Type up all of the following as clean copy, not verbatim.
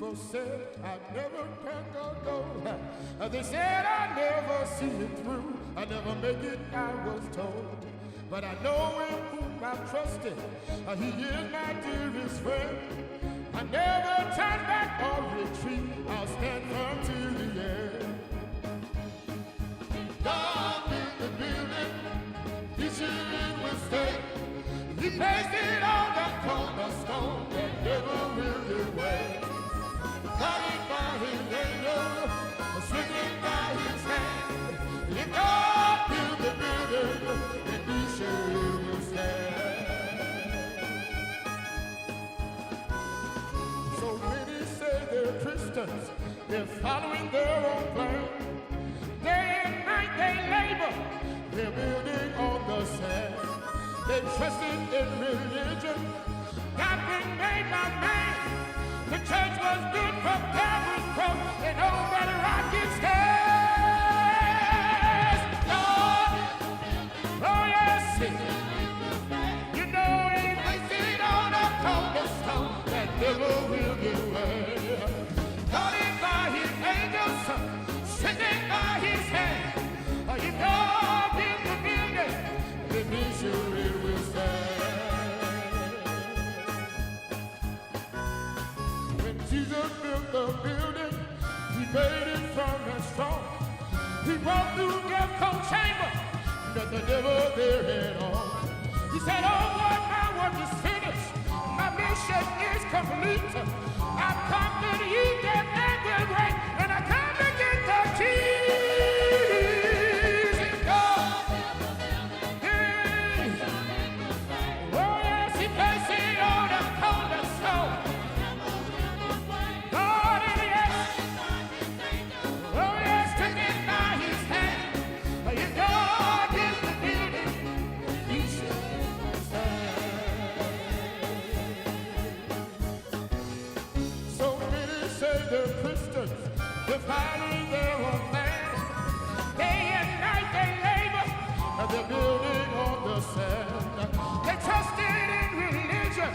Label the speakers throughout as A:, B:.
A: people said I'd never crack a go. They said I'd never see it through. I'd never make it, I was told. But I know in whom I've trusted. He is my dearest friend. I never turn back or retreat. I'll stand firm to the end. God built the building, He should will stay. He placed it on the cornerstone that never will give way. Guarded by His angels, strengthened by His hand. If God built the building, then He sure will stand. So many say they're Christians, they're following their own plan. Day and night they labor, they're building on the sand. They trusted in religion, doctrine made by man. The church was built from Calvary's cross, and over the rock it stands. Lord, oh yes, you know He placed it on a cornerstone that never will give way. Guarded by His angels, strengthened by His hand. You know built the building, then He sure it will stand. When Jesus built the building, He made it strong and strong. He walked through death cold chamber, that the devil there had on. He said, oh Lord, my work is finished. My mission is complete. I've conquered ye death and the grave, and I come to get the keys. And God, oh yes, He placed it on a cornerstone. God, and yes, oh yes, took it by His hand. You God built the building, He should stand. So many say they're Christians, they're following their own plan. Day and night they labor, and they're building on the sand. They trusted in religion,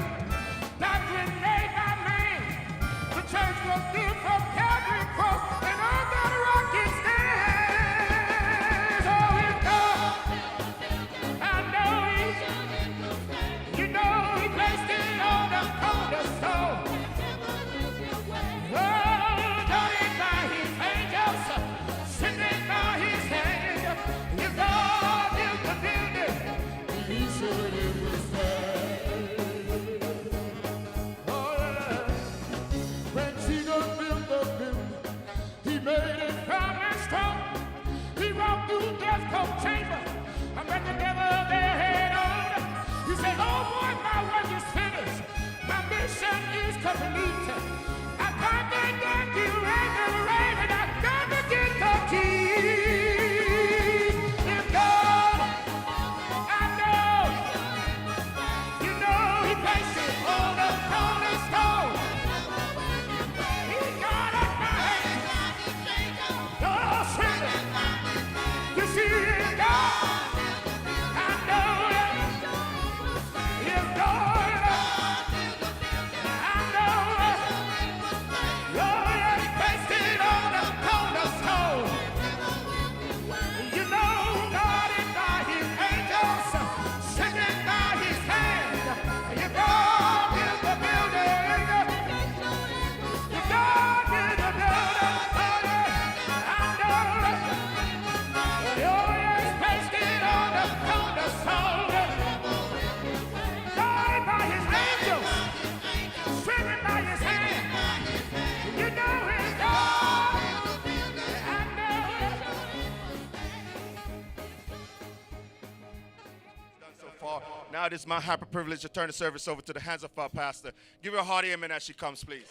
A: doctrine made by man. The church was built from Calvary cross, and on that rock it stands. Oh, if God, I know you know He placed it on a cornerstone. Oh, guarded by His angels, strengthened by His hand. If God built the building, He should it will stand. Oh yeah. When Jesus built the building, He made it firm and strong. He walked through death's cold chamber, and met the devil there head on. He said, oh boy, my work is finished. My mission is complete. I conquered death, you and the grave, and I got to get the keys. If God, I know, you know He placed it on a cornerstone. He got it by hand. Oh, strength. You see, if God, I know that. If God, I know that. Oh, yeah, He placed it on a cornerstone. You know, guarded by His angels, strengthened by His hand. You God built the building. You God built the building. Oh, yeah, I know that. Oh, yeah, He placed it on a cornerstone. Guarded by His angels, strengthened by His hand. You know His God. I know that.
B: Done so far. Now it is my hyper privilege to turn the service over to the hands of our pastor. Give her a hearty amen as she comes, please.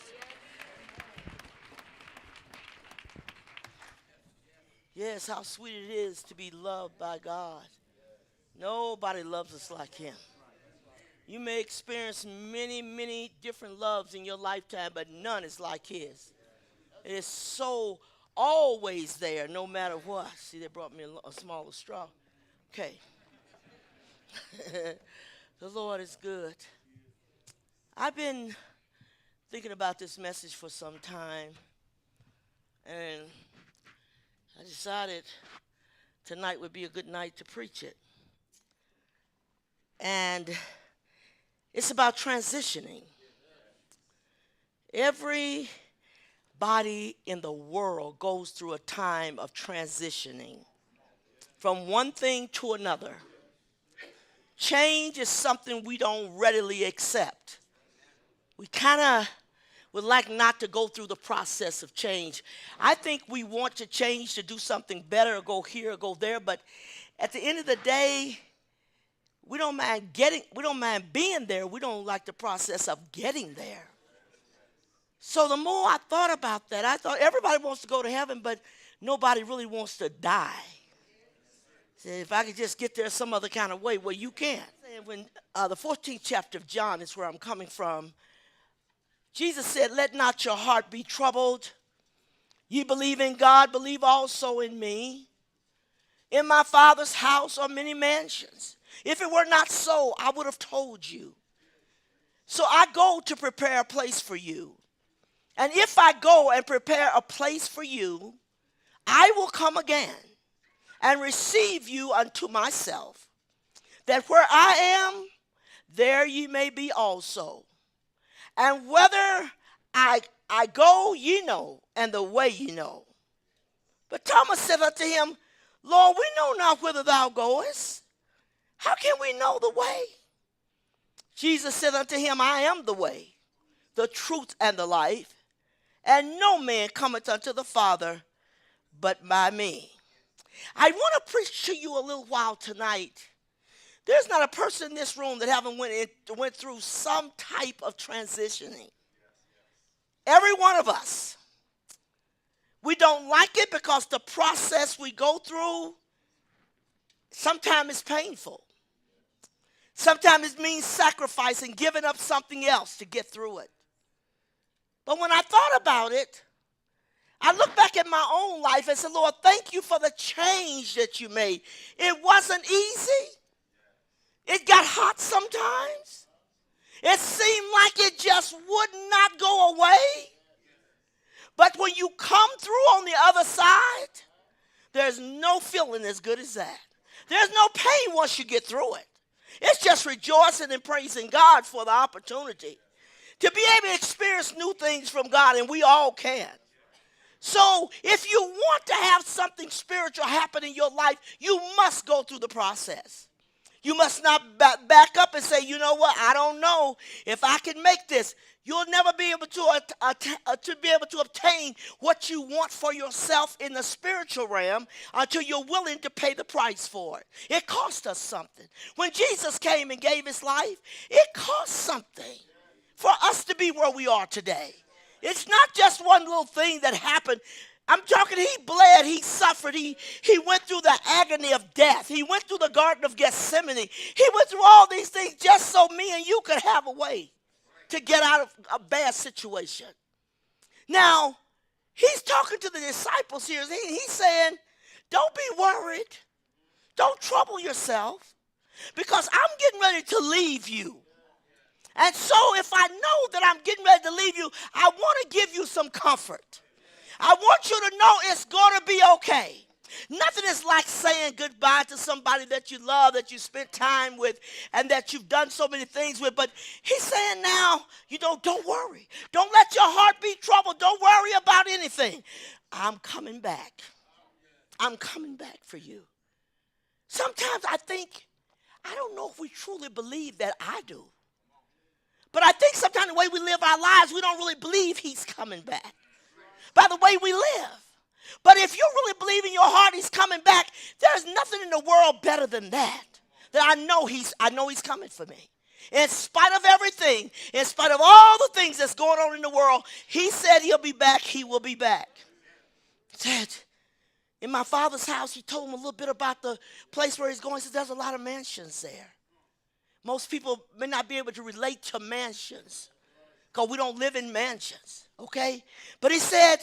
C: Yes, how sweet it is to be loved by God. Nobody loves us like Him. You may experience many, many different loves in your lifetime, but none is like His. It is so always there, no matter what. See, they brought me a smaller straw. Okay. The Lord is good. I've been thinking about this message for some time, and I decided tonight would be a good night to preach it. And it's about transitioning. Everybody in the world goes through a time of transitioning from one thing to another. Change is something we don't readily accept. We kind of would like not to go through the process of change. I think we want to change to do something better or go here or go there, but at the end of the day, we don't mind being there. We don't like the process of getting there. So the more I thought about that, I thought everybody wants to go to heaven, but nobody really wants to die. So if I could just get there some other kind of way, well, you can. When the 14th chapter of John is where I'm coming from, Jesus said, "Let not your heart be troubled. Ye believe in God, believe also in me. In my Father's house are many mansions. If it were not so, I would have told you. So I go to prepare a place for you. And if I go and prepare a place for you, I will come again and receive you unto myself, that where I am, there ye may be also. And whether I go, ye know, and the way ye know." But Thomas said unto him, "Lord, we know not whither thou goest. How can we know the way?" Jesus said unto him, "I am the way, the truth, and the life. And no man cometh unto the Father but by me." I want to preach to you a little while tonight. There's not a person in this room that haven't went through some type of transitioning. Every one of us. We don't like it because the process we go through sometimes is painful. Sometimes it means sacrificing, giving up something else to get through it. But when I thought about it, I looked back at my own life and said, "Lord, thank you for the change that you made." It wasn't easy. It got hot sometimes. It seemed like it just would not go away. But when you come through on the other side, there's no feeling as good as that. There's no pain once you get through it. It's just rejoicing and praising God for the opportunity to be able to experience new things from God, and we all can. So if you want to have something spiritual happen in your life, you must go through the process. You must not back up and say, "You know what, I don't know if I can make this." You'll never be able to obtain what you want for yourself in the spiritual realm until you're willing to pay the price for it. It cost us something. When Jesus came and gave his life, it cost something for us to be where we are today. It's not just one little thing that happened. I'm talking, he bled, he suffered, he went through the agony of death. He went through the Garden of Gethsemane. He went through all these things just so me and you could have a way to get out of a bad situation. Now, he's talking to the disciples here. He's saying, don't be worried. Don't trouble yourself, because I'm getting ready to leave you. And so if I know that I'm getting ready to leave you, I want to give you some comfort. I want you to know it's going to be okay. Nothing is like saying goodbye to somebody that you love, that you spent time with, and that you've done so many things with. But he's saying now, don't worry. Don't let your heart be troubled. Don't worry about anything. I'm coming back. I'm coming back for you. Sometimes I don't know if we truly believe that. I do. But I think sometimes the way we live our lives, we don't really believe he's coming back by the way we live. But if you really believe in your heart he's coming back, there's nothing in the world better than that I know he's coming for me. In spite of everything, in spite of all the things that's going on in the world, he said he'll be back, he will be back. He said, in my Father's house, he told him a little bit about the place where he's going. He said, there's a lot of mansions there. Most people may not be able to relate to mansions because we don't live in mansions, okay? But he said,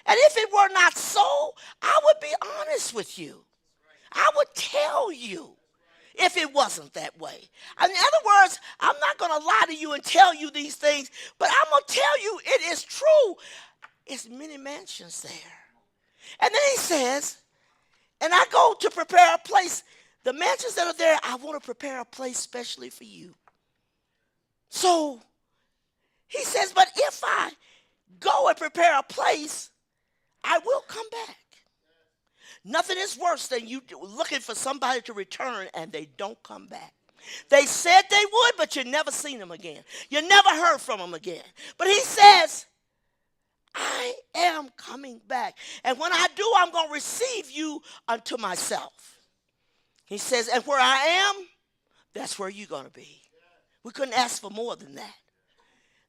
C: and if it were not so, I would be honest with you. I would tell you if it wasn't that way. In other words, I'm not going to lie to you and tell you these things, but I'm going to tell you it is true. It's many mansions there. And then he says, and I go to prepare a place. The mansions that are there, I want to prepare a place specially for you. So he says, but if I go and prepare a place, I will come back. Nothing is worse than you looking for somebody to return and they don't come back. They said they would, but you never seen them again. You never heard from them again. But he says, I am coming back. And when I do, I'm going to receive you unto myself. He says, and where I am, that's where you're going to be. We couldn't ask for more than that.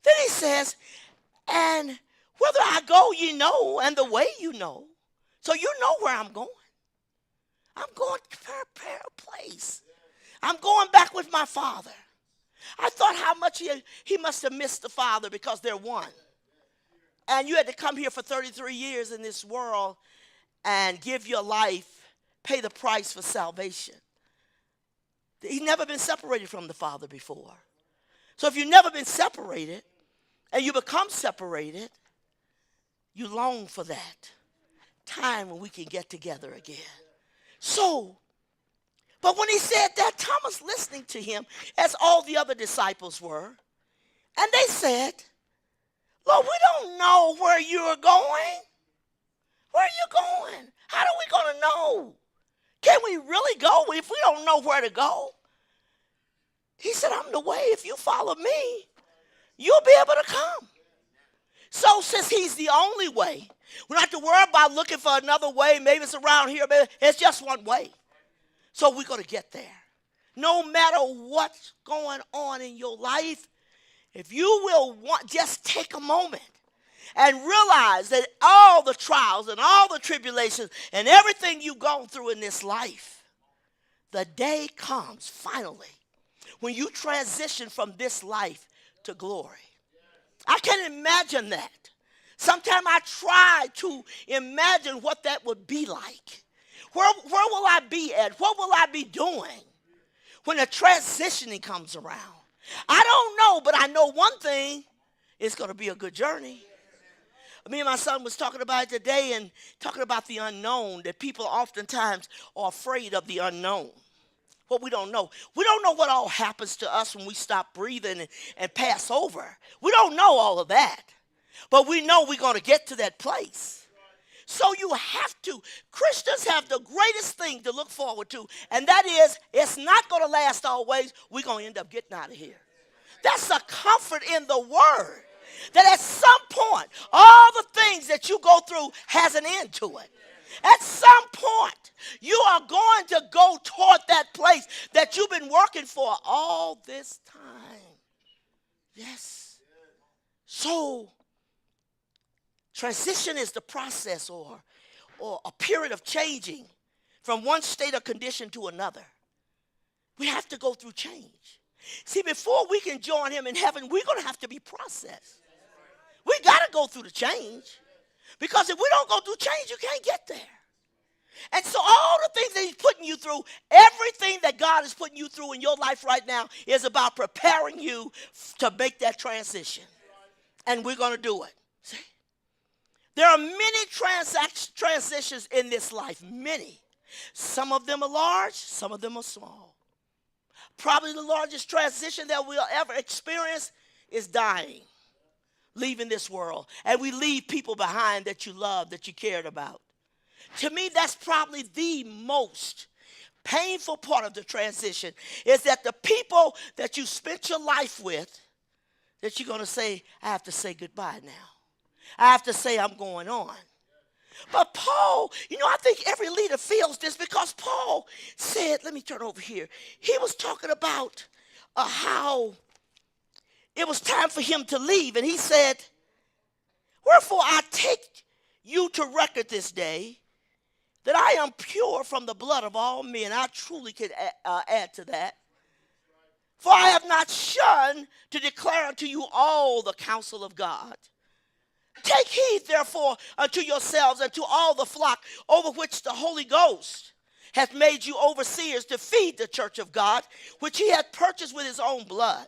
C: Then he says, and whether I go, you know, and the way you know. So you know where I'm going. I'm going to prepare a place. I'm going back with my Father. I thought how much he must have missed the Father because they're one. And you had to come here for 33 years in this world and give your life, pay the price for salvation. He's never been separated from the Father before. So if you've never been separated and you become separated, you long for that time when we can get together again. So, but when he said that, Thomas listening to him, as all the other disciples were, and they said, Lord, we don't know where you're going. Where are you going? How are we going to know? Can we really go if we don't know where to go? He said, I'm the way. If you follow me, you'll be able to come. So since he's the only way, we don't have to worry about looking for another way. Maybe it's around here. Maybe it's just one way. So we're going to get there. No matter what's going on in your life, if you will just take a moment and realize that all the trials and all the tribulations and everything you've gone through in this life, the day comes finally when you transition from this life to glory. I can imagine that. Sometimes I try to imagine what that would be like. Where will I be at? What will I be doing when the transitioning comes around? I don't know, but I know one thing. It's going to be a good journey. Me and my son was talking about it today and talking about the unknown, that people oftentimes are afraid of the unknown. What we don't know. We don't know what all happens to us when we stop breathing and pass over. We don't know all of that. But we know we're going to get to that place. So you have to. Christians have the greatest thing to look forward to, and that is it's not going to last always. We're going to end up getting out of here. That's a comfort in the word, that at some point, all the things that you go through has an end to it. At some point, you are going to go toward that place that you've been working for all this time. Yes. So, transition is the process or a period of changing from one state or condition to another. We have to go through change. See, before we can join him in heaven, we're going to have to be processed. We got to go through the change. Because if we don't go through change, you can't get there. And so all the things that he's putting you through, everything that God is putting you through in your life right now is about preparing you to make that transition. And we're going to do it. See? There are many transitions in this life, many. Some of them are large, some of them are small. Probably the largest transition that we'll ever experience is dying, leaving this world. And we leave people behind that you love, that you cared about. To me, that's probably the most painful part of the transition, is that the people that you spent your life with, that you're going to say, I have to say goodbye now. I have to say I'm going on. But Paul, I think every leader feels this, because Paul said, let me turn over here. He was talking about how it was time for him to leave. And he said, wherefore I take you to record this day that I am pure from the blood of all men. I truly could add to that. For I have not shunned to declare unto you all the counsel of God. Take heed, therefore, unto yourselves and to all the flock over which the Holy Ghost hath made you overseers to feed the church of God, which he hath purchased with his own blood.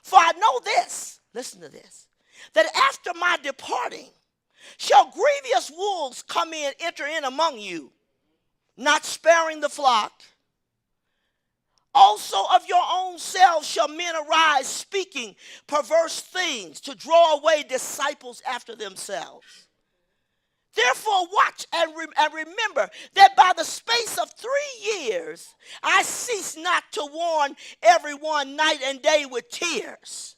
C: For I know this, listen to this, that after my departing shall grievous wolves come in, enter in among you, not sparing the flock. Also of your own selves shall men arise, speaking perverse things, to draw away disciples after themselves. Therefore watch and remember that by the space of 3 years I cease not to warn everyone night and day with tears.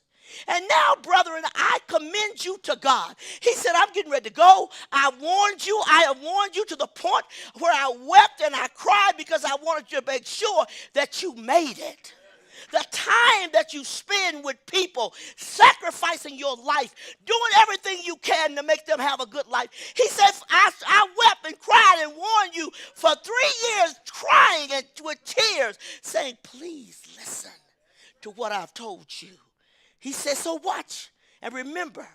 C: And now, brethren, I commend you to God. He said, I'm getting ready to go. I have warned you to the point where I wept and I cried because I wanted you to make sure that you made it. The time that you spend with people, sacrificing your life, doing everything you can to make them have a good life. He says, I wept and cried and warned you for 3 years, crying and with tears, saying, please listen to what I've told you. He says, so watch and remember.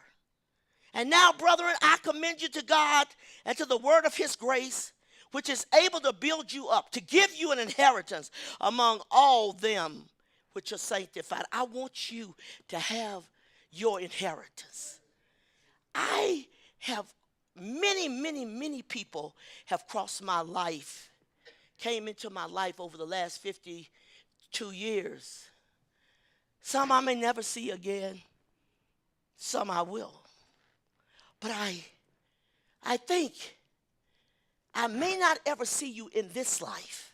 C: And now, brethren, I commend you to God and to the word of his grace, which is able to build you up, to give you an inheritance among all them which are sanctified. I want you to have your inheritance. I have many people have crossed my life, came into my life over the last 52 years. Some I may never see again. Some I will. But I think I may not ever see you in this life.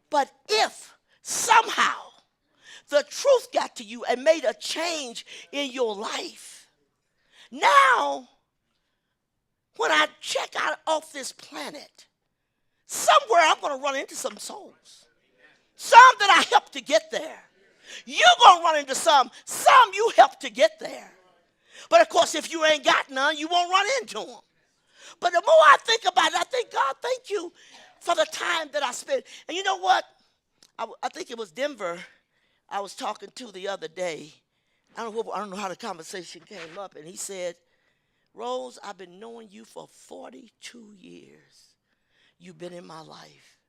C: But if somehow the truth got to you and made a change in your life, now when I check out off this planet, somewhere I'm going to run into some souls. Some that I helped to get there. You're going to run into some you helped to get there. But of course, if you ain't got none, you won't run into them. But the more I think about it, I think, God, thank you for the time that I spent. And you know what? I think it was Denver I was talking to the other day. I don't know how the conversation came up. And he said, Rose, I've been knowing you for 42 years. You've been in my life.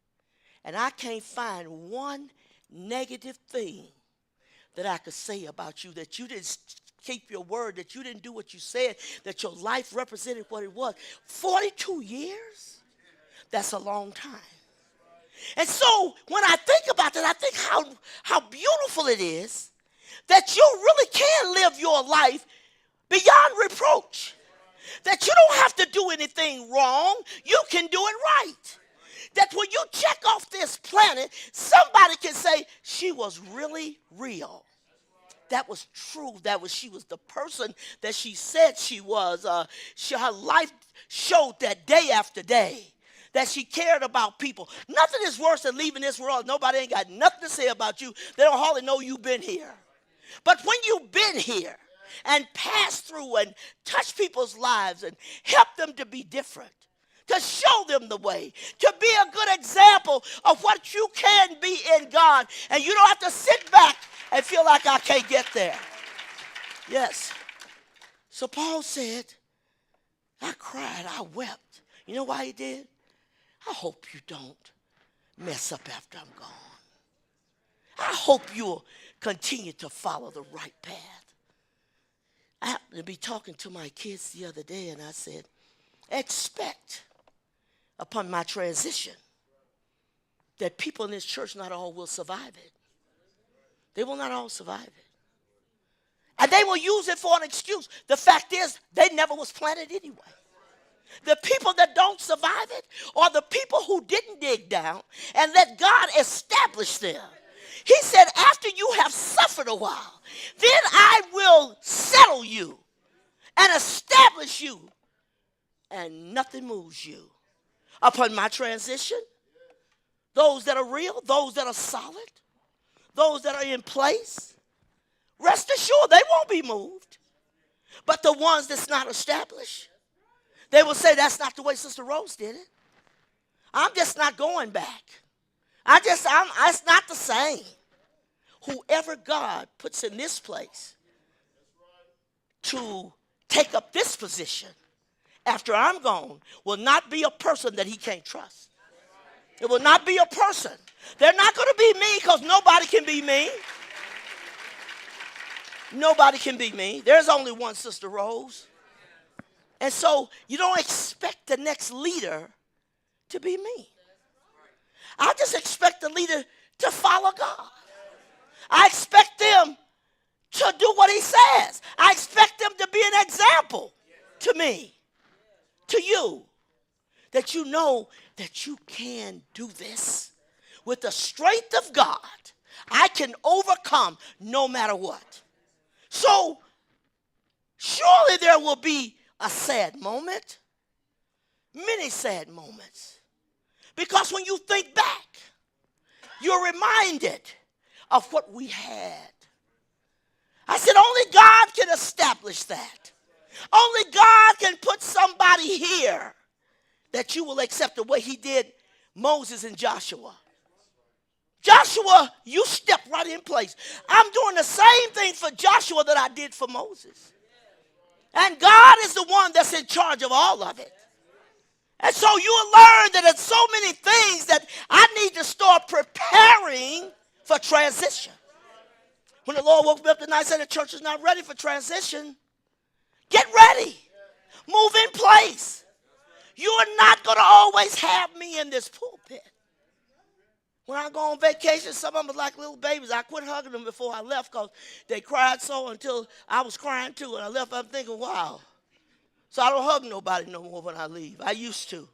C: And I can't find one negative thing that I could say about you, that you didn't keep your word, that you didn't do what you said, that your life represented what it was. 42 years? That's a long time. And so when I think about that, I think how beautiful it is that you really can live your life beyond reproach. That you don't have to do anything wrong. You can do it right. That when you check off this planet, somebody can say, she was really real. That was true. She was the person that she said she was. Her life showed that day after day, that she cared about people. Nothing is worse than leaving this world. Nobody ain't got nothing to say about you. They don't hardly know you've been here. But when you've been here and passed through and touched people's lives and helped them to be different, to show them the way, to be a good example of what you can be in God. And you don't have to sit back and feel like I can't get there. Yes. So Paul said, I cried, I wept. You know why he did? I hope you don't mess up after I'm gone. I hope you'll continue to follow the right path. I happened to be talking to my kids the other day, and I said, expect upon my transition that people in this church not all will survive it. They will not all survive it. And they will use it for an excuse. The fact is, they never was planted anyway. The people that don't survive it are the people who didn't dig down and let God establish them. He said, after you have suffered a while, then I will settle you and establish you, and nothing moves you. Upon my transition, those that are real, those that are solid, those that are in place, rest assured they won't be moved. But the ones that's not established, they will say, that's not the way Sister Rose did it. I'm just not going back. It's not the same. Whoever God puts in this place to take up this position after I'm gone will not be a person that he can't trust. It will not be a person. They're not going to be me because nobody can be me. Nobody can be me. There's only one Sister Rose. And so you don't expect the next leader to be me. I just expect the leader to follow God. I expect them to do what he says. I expect them to be an example to me, to you, that you know that you can do this. With the strength of God, I can overcome no matter what. So, surely there will be a sad moment, many sad moments. Because when you think back, you're reminded of what we had. I said, only God can establish that. Only God can put somebody here that you will accept the way he did Moses and Joshua. Joshua, you step right in place. I'm doing the same thing for Joshua that I did for Moses. And God is the one that's in charge of all of it. And so you'll learn that there's so many things that I need to start preparing for transition. When the Lord woke me up tonight and said the church is not ready for transition, get ready. Move in place. You are not going to always have me in this pulpit. When I go on vacation, some of them are like little babies. I quit hugging them before I left because they cried so until I was crying too. And I left, I'm thinking, wow. So I don't hug nobody no more when I leave. I used to.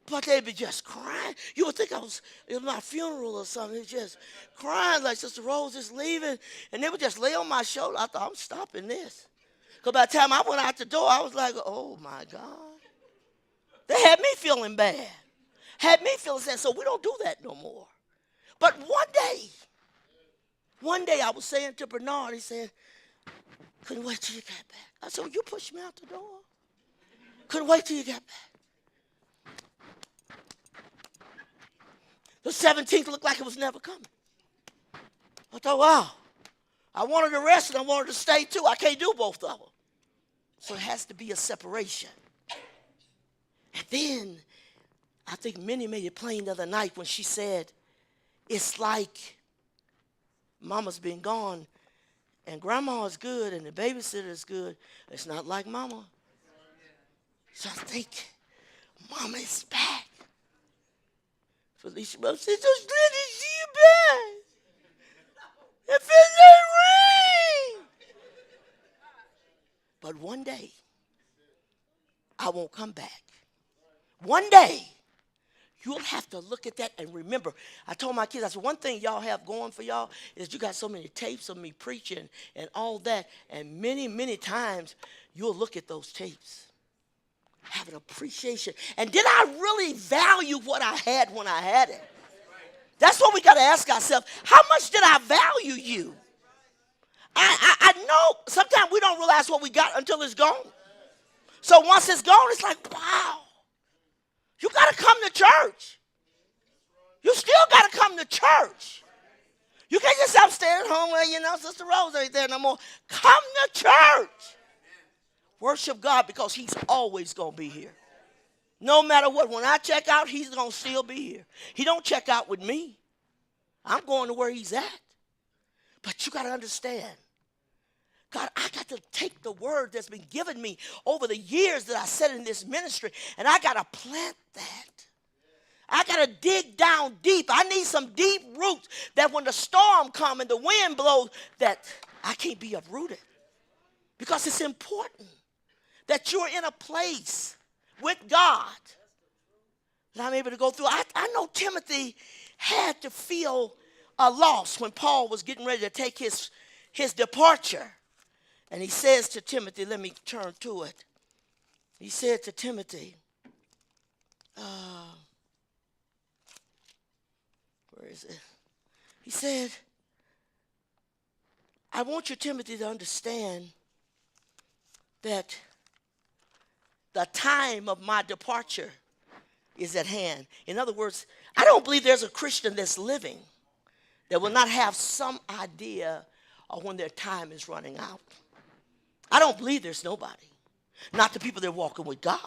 C: But they'd be just crying. You would think it was my funeral or something. It's just crying like Sister Rose is leaving. And they would just lay on my shoulder. I thought, I'm stopping this. Because by the time I went out the door, I was like, oh, my God. They had me feeling bad. Had me feeling sad. So we don't do that no more. But one day I was saying to Bernard, he said, couldn't wait till you got back. I said, well, you pushed me out the door. Couldn't wait till you got back. The 17th looked like it was never coming. I thought, wow, I wanted to rest and I wanted to stay too. I can't do both of them. So it has to be a separation. And then I think Minnie made it plain the other night when she said, it's like Mama's been gone and Grandma is good and the babysitter is good. It's not like Mama. So I think Mama is back. Felicia Mom said, just glad to see you back. It feels like rain. But one day, I won't come back. One day, you'll have to look at that and remember. I told my kids, I said, one thing y'all have going for y'all is you got so many tapes of me preaching and all that. And many, many times, you'll look at those tapes. Have an appreciation. And did I really value what I had when I had it? That's what we got to ask ourselves. How much did I value you? I know sometimes we don't realize what we got until it's gone. So once it's gone, it's like, wow. You got to come to church. You still got to come to church. You can't just say, I'm staying at home where, Sister Rose ain't there no more. Come to church. Worship God because he's always going to be here. No matter what. When I check out, he's going to still be here. He don't check out with me. I'm going to where he's at. But you got to understand. God, I got to take the word that's been given me over the years that I sat in this ministry, and I got to plant that. I got to dig down deep. I need some deep roots that when the storm comes and the wind blows, that I can't be uprooted. Because it's important that you're in a place with God that I'm able to go through. I know Timothy had to feel a loss when Paul was getting ready to take his departure. And he says to Timothy, let me turn to it. He said to Timothy, where is it? He said, I want you, Timothy, to understand that the time of my departure is at hand. In other words, I don't believe there's a Christian that's living that will not have some idea of when their time is running out. I don't believe there's nobody. Not the people that are walking with God.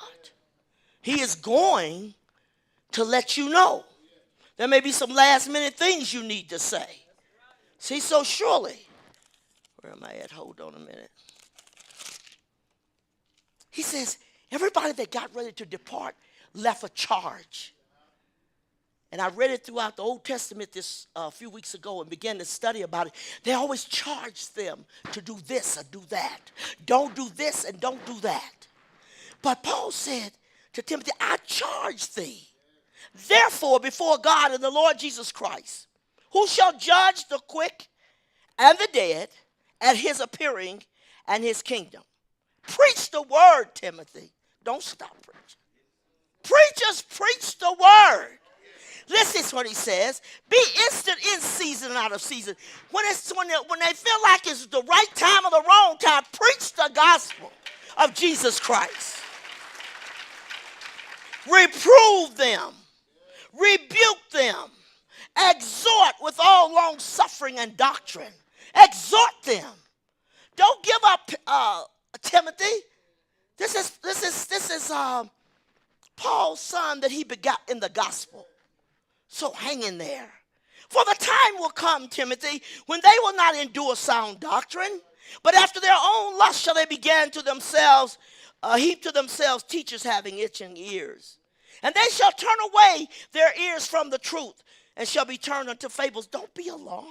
C: He is going to let you know There may be some last minute things you need to say. See, so surely, where am I at? Hold on a minute. He says, everybody that got ready to depart left a charge. And I read it throughout the Old Testament this a few weeks ago and began to study about it. They always charged them to do this or do that. Don't do this and don't do that. But Paul said to Timothy, I charge thee, therefore, before God and the Lord Jesus Christ, who shall judge the quick and the dead at his appearing and his kingdom. Preach the word, Timothy. Don't stop preaching. Preachers preach the word. Listen to what he says. Be instant in season and out of season. When they feel like it's the right time or the wrong time, preach the gospel of Jesus Christ. Reprove them. Rebuke them. Exhort with all long suffering and doctrine. Exhort them. Don't give up, Timothy. This is Paul's son that he begot in the gospel. So hang in there. For the time will come, Timothy, when they will not endure sound doctrine, but after their own lust shall they begin to themselves, heap to themselves teachers having itching ears. And they shall turn away their ears from the truth and shall be turned unto fables. Don't be alarmed.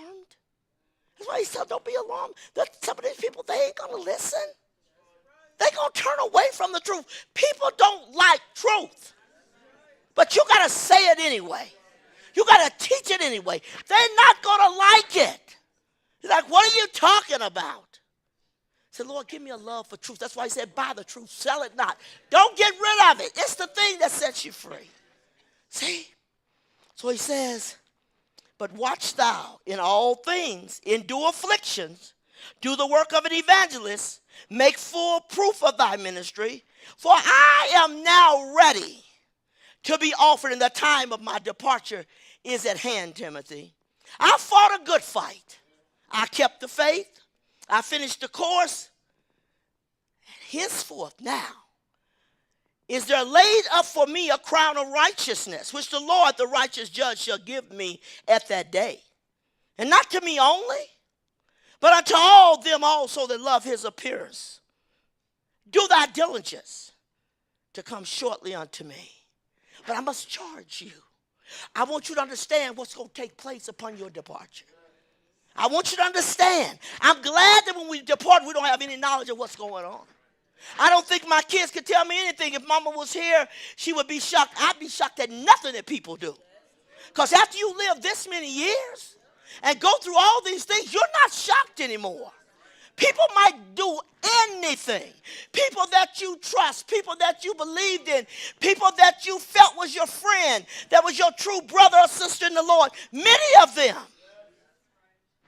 C: That's why he said, don't be alarmed. Some of these people, they ain't going to listen. They're going to turn away from the truth. People don't like truth. But you got to say it anyway. You got to teach it anyway. They're not going to like it. He's like, what are you talking about? I said, Lord, give me a love for truth. That's why he said, buy the truth, sell it not. Don't get rid of it. It's the thing that sets you free. See? So he says, but watch thou in all things, endure afflictions, do the work of an evangelist, make full proof of thy ministry, for I am now ready to be offered, and the time of my departure is at hand, Timothy. I fought a good fight. I kept the faith. I finished the course. And henceforth now is there laid up for me a crown of righteousness, which the Lord, the righteous judge, shall give me at that day. And not to me only, but unto all them also that love his appearance. Do thy diligence to come shortly unto me. But I must charge you. I want you to understand what's going to take place upon your departure. I want you to understand. I'm glad that when we depart, we don't have any knowledge of what's going on. I don't think my kids could tell me anything. If mama was here, she would be shocked. I'd be shocked at nothing that people do. Because after you live this many years and go through all these things, you're not shocked anymore. People might do anything. People that you trust, people that you believed in, people that you felt was your friend, that was your true brother or sister in the Lord. Many of them,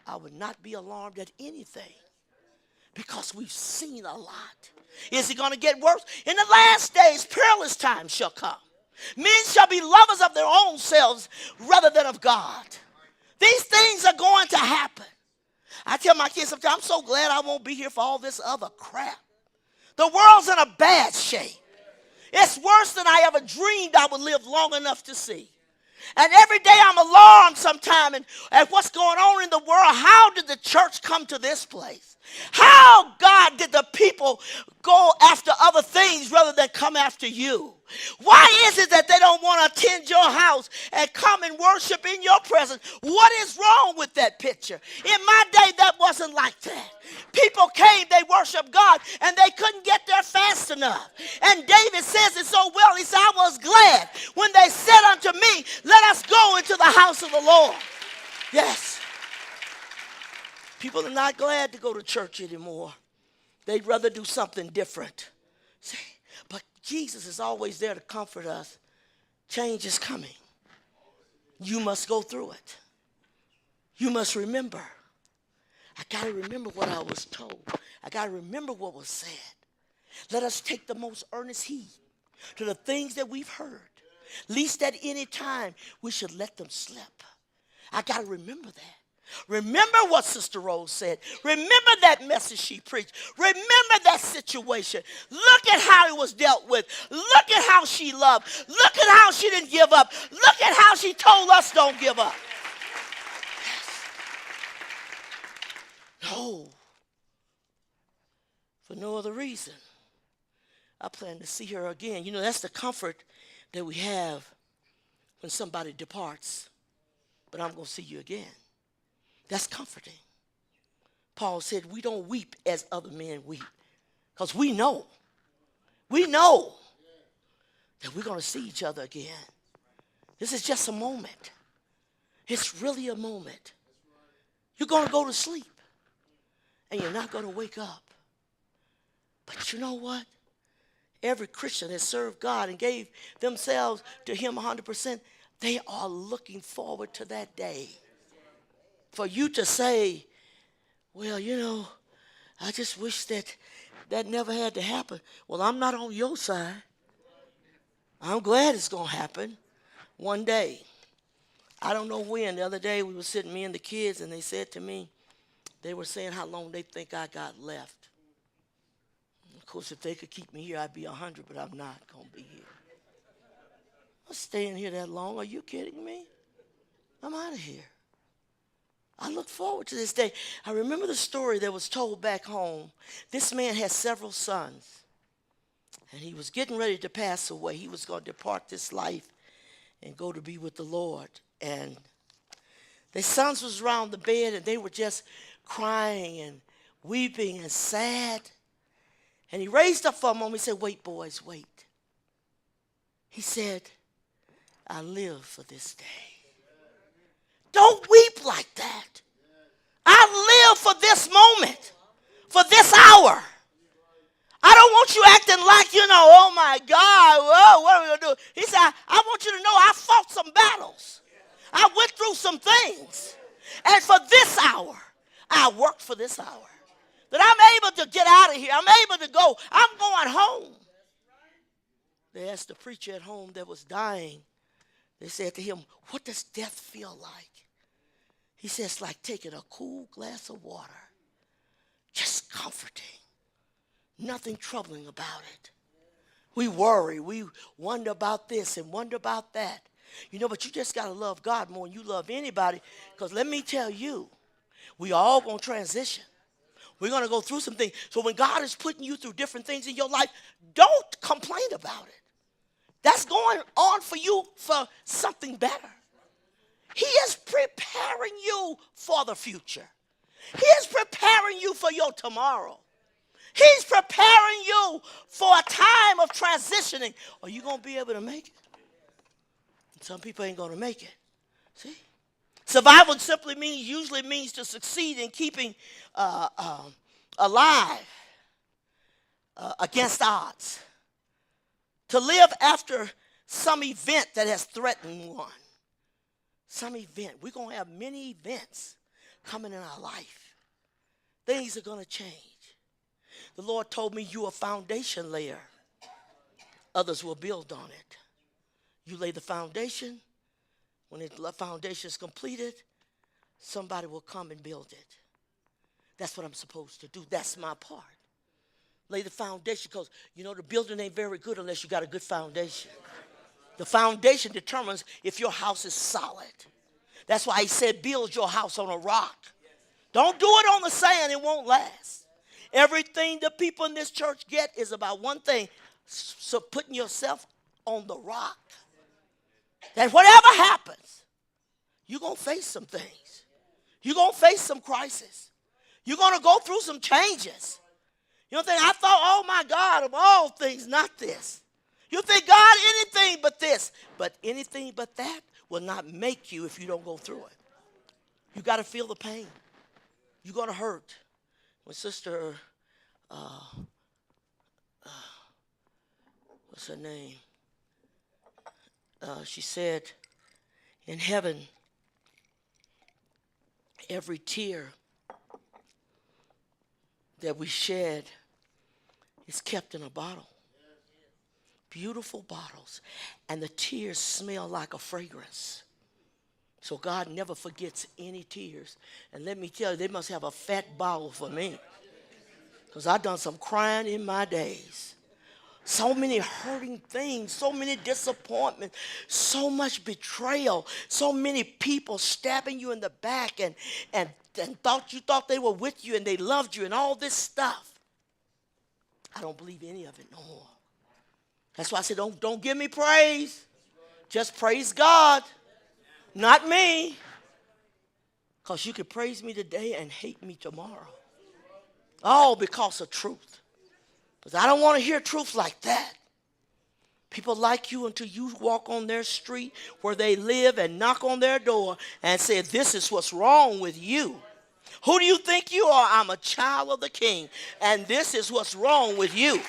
C: I would not be alarmed at anything because we've seen a lot. Is it going to get worse? In the last days, perilous times shall come. Men shall be lovers of their own selves rather than of God. These things are going to happen. I tell my kids sometimes, I'm so glad I won't be here for all this other crap. The world's in a bad shape. It's worse than I ever dreamed I would live long enough to see. And every day I'm alarmed sometimes at what's going on in the world. How did the church come to this place? How, God, did the people go after other things rather than come after you? Why is it that they don't want to attend your house and come and worship in your presence? What is wrong with that picture? In my day, that wasn't like that. People came, they worshiped God, and they couldn't get there fast enough. And David says it so well. He said, I was glad when they said unto me, let us go into the house of the Lord. Yes. People are not glad to go to church anymore. They'd rather do something different. See? But Jesus is always there to comfort us. Change is coming. You must go through it. You must remember. I got to remember what I was told. I got to remember what was said. Let us take the most earnest heed to the things that we've heard. Least at any time we should let them slip. I got to remember that. Remember what Sister Rose said. Remember that message she preached. Remember that situation. Look at how it was dealt with. Look at how she loved. Look at how she didn't give up. Look at how she told us don't give up. Yes. No. For no other reason. I plan to see her again. You know, that's the comfort that we have when somebody departs. But I'm going to see you again. That's comforting. Paul said we don't weep as other men weep. Because we know that we're going to see each other again. This is just a moment. It's really a moment. You're going to go to sleep. And you're not going to wake up. But you know what? Every Christian that served God and gave themselves to him 100%, they are looking forward to that day. For you to say, well, you know, I just wish that never had to happen. Well, I'm not on your side. I'm glad it's going to happen one day. I don't know when. The other day we were sitting, me and the kids, and they said to me, they were saying how long they think I got left. Of course, if they could keep me here, I'd be 100, but I'm not going to be here. I'm staying here that long. Are you kidding me? I'm out of here. I look forward to this day. I remember the story that was told back home. This man had several sons, and he was getting ready to pass away. He was going to depart this life and go to be with the Lord. And the sons was around the bed, and they were just crying and weeping and sad. And he raised up for a moment. He said, wait, boys, wait. He said, I live for this day. Don't weep like that. I live for this moment, for this hour. I don't want you acting like, you know, oh my God, whoa, what are we going to do? He said, I want you to know I fought some battles. I went through some things. And for this hour, I worked for this hour. That I'm able to get out of here. I'm able to go. I'm going home. They asked the preacher at home that was dying. They said to him, what does death feel like? He says, it's like taking a cool glass of water. Just comforting. Nothing troubling about it. We worry. We wonder about this and wonder about that. You know, but you just got to love God more than you love anybody. Because let me tell you, we all going to transition. We're going to go through some things. So when God is putting you through different things in your life, don't complain about it. That's going on for you for something better. He is preparing you for the future. He is preparing you for your tomorrow. He's preparing you for a time of transitioning. Are you going to be able to make it? Some people ain't going to make it. See? Survival simply usually means to succeed in keeping alive against odds. To live after some event that has threatened one. Some event. We're going to have many events coming in our life. Things are going to change. The Lord told me you're a foundation layer. Others will build on it. You lay the foundation. When the foundation is completed, somebody will come and build it. That's what I'm supposed to do. That's my part. Lay the foundation because, you know, the building ain't very good unless you got a good foundation. The foundation determines if your house is solid. That's why he said build your house on a rock. Don't do it on the sand. It won't last. Everything the people in this church get is about one thing. So putting yourself on the rock. That whatever happens, you're going to face some things. You're going to face some crises. You're going to go through some changes. You don't think, I thought, oh my God, of all things, not this. You think, God, anything but this. But anything but that will not make you if you don't go through it. You got to feel the pain. You're going to hurt. When Sister, what's her name? She said, in heaven, every tear that we shed is kept in a bottle. Beautiful bottles. And the tears smell like a fragrance. So God never forgets any tears. And let me tell you, they must have a fat bowel for me. Because I've done some crying in my days. So many hurting things, so many disappointments, so much betrayal, so many people stabbing you in the back and thought they were with you and they loved you and all this stuff. I don't believe any of it no more. That's why I said, don't give me praise. Just praise God, not me. Because you can praise me today and hate me tomorrow. All because of truth. But I don't want to hear truth like that. People like you until you walk on their street where they live and knock on their door and say, this is what's wrong with you. Who do you think you are? I'm a child of the King, and this is what's wrong with you.